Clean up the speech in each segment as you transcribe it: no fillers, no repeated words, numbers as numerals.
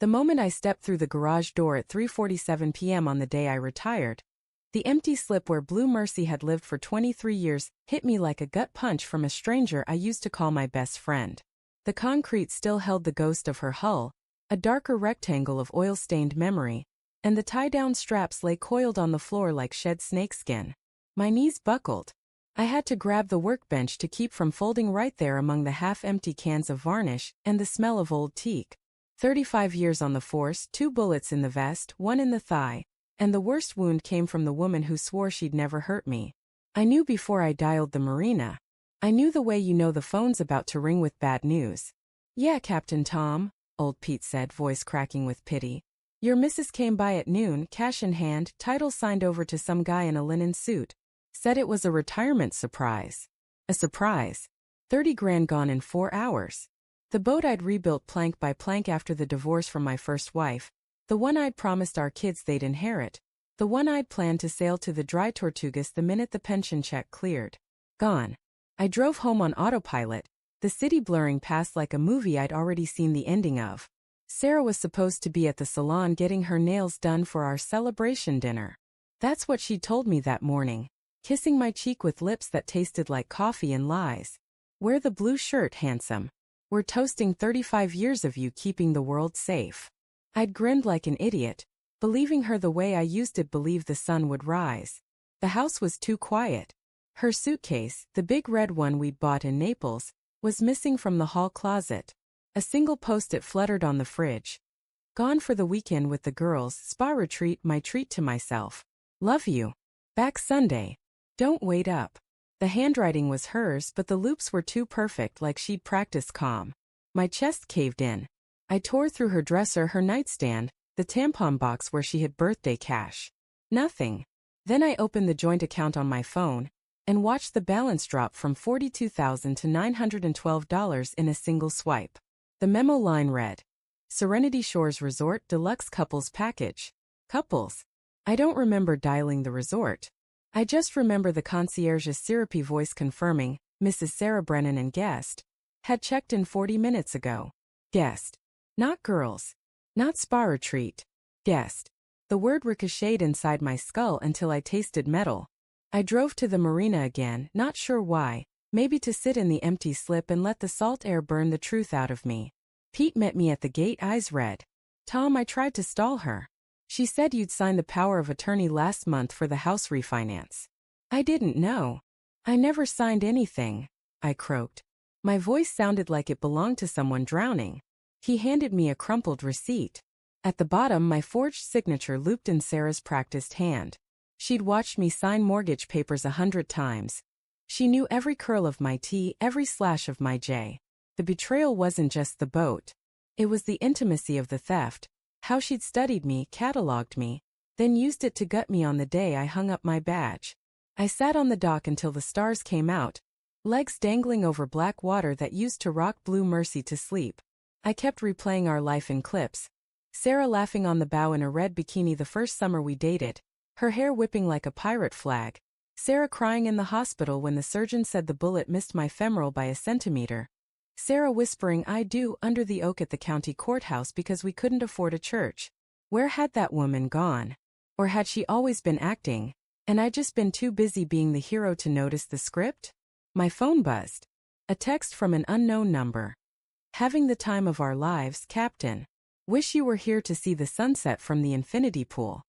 The moment I stepped through the garage door at 3:47 p.m. on the day I retired, the empty slip where Blue Mercy had lived for 23 years hit me like a gut punch from a stranger I used to call my best friend. The concrete still held the ghost of her hull, a darker rectangle of oil-stained memory, and the tie-down straps lay coiled on the floor like shed snakeskin. My knees buckled. I had to grab the workbench to keep from folding right there among the half-empty cans of varnish and the smell of old teak. 35 years on the force, 2 bullets in the vest, 1 in the thigh, and the worst wound came from the woman who swore she'd never hurt me. I knew before I dialed the marina. I knew the way you know the phone's about to ring with bad news. "Yeah, Captain Tom," old Pete said, voice cracking with pity. "Your missus came by at noon, cash in hand, title signed over to some guy in a linen suit. Said it was a retirement surprise." A surprise. 30 grand gone in 4 hours. The boat I'd rebuilt plank by plank after the divorce from my first wife, the one I'd promised our kids they'd inherit, the one I'd planned to sail to the dry Tortugas the minute the pension check cleared. Gone. I drove home on autopilot, the city blurring past like a movie I'd already seen the ending of. Sarah was supposed to be at the salon getting her nails done for our celebration dinner. That's what she told me that morning, kissing my cheek with lips that tasted like coffee and lies. "Wear the blue shirt, handsome. We're toasting 35 years of you keeping the world safe." I'd grinned like an idiot, believing her the way I used to believe the sun would rise. The house was too quiet. Her suitcase, the big red one we'd bought in Naples, was missing from the hall closet. A single post-it fluttered on the fridge. "Gone for the weekend with the girls, spa retreat, my treat to myself. Love you. Back Sunday. Don't wait up." The handwriting was hers, but the loops were too perfect, like she'd practiced calm. My chest caved in. I tore through her dresser, her nightstand, the tampon box where she had birthday cash. Nothing. Then I opened the joint account on my phone and watched the balance drop from $42,000 to $912 in a single swipe. The memo line read, "Serenity Shores Resort Deluxe Couples Package." Couples. I don't remember dialing the resort. I just remember the concierge's syrupy voice confirming, "Mrs. Sarah Brennan and guest had checked in 40 minutes ago." Guest. Not girls. Not spa retreat. Guest. The word ricocheted inside my skull until I tasted metal. I drove to the marina again, not sure why, maybe to sit in the empty slip and let the salt air burn the truth out of me. Pete met me at the gate, eyes red. "Tom, I tried to stall her. She said you'd signed the power of attorney last month for the house refinance." "I didn't know. I never signed anything," I croaked. My voice sounded like it belonged to someone drowning. He handed me a crumpled receipt. At the bottom, my forged signature looped in Sarah's practiced hand. She'd watched me sign mortgage papers 100 times. She knew every curl of my T, every slash of my J. The betrayal wasn't just the boat. It was the intimacy of the theft. How she'd studied me, catalogued me, then used it to gut me on the day I hung up my badge. I sat on the dock until the stars came out, legs dangling over black water that used to rock Blue Mercy to sleep. I kept replaying our life in clips. Sarah laughing on the bow in a red bikini the first summer we dated, her hair whipping like a pirate flag. Sarah crying in the hospital when the surgeon said the bullet missed my femoral by a centimeter. Sarah whispering "I do" under the oak at the county courthouse because we couldn't afford a church. Where had that woman gone? Or had she always been acting, and I'd just been too busy being the hero to notice the script? My phone buzzed. A text from an unknown number. "Having the time of our lives, Captain. Wish you were here to see the sunset from the infinity pool."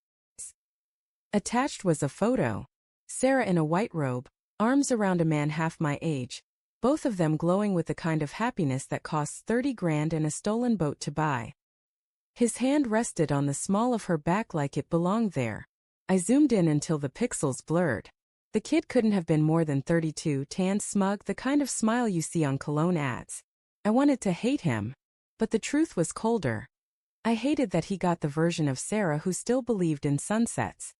Attached was a photo. Sarah in a white robe, arms around a man half my age, both of them glowing with the kind of happiness that costs 30 grand and a stolen boat to buy. His hand rested on the small of her back like it belonged there. I zoomed in until the pixels blurred. The kid couldn't have been more than 32, tan, smug, the kind of smile you see on cologne ads. I wanted to hate him, but the truth was colder. I hated that he got the version of Sarah who still believed in sunsets.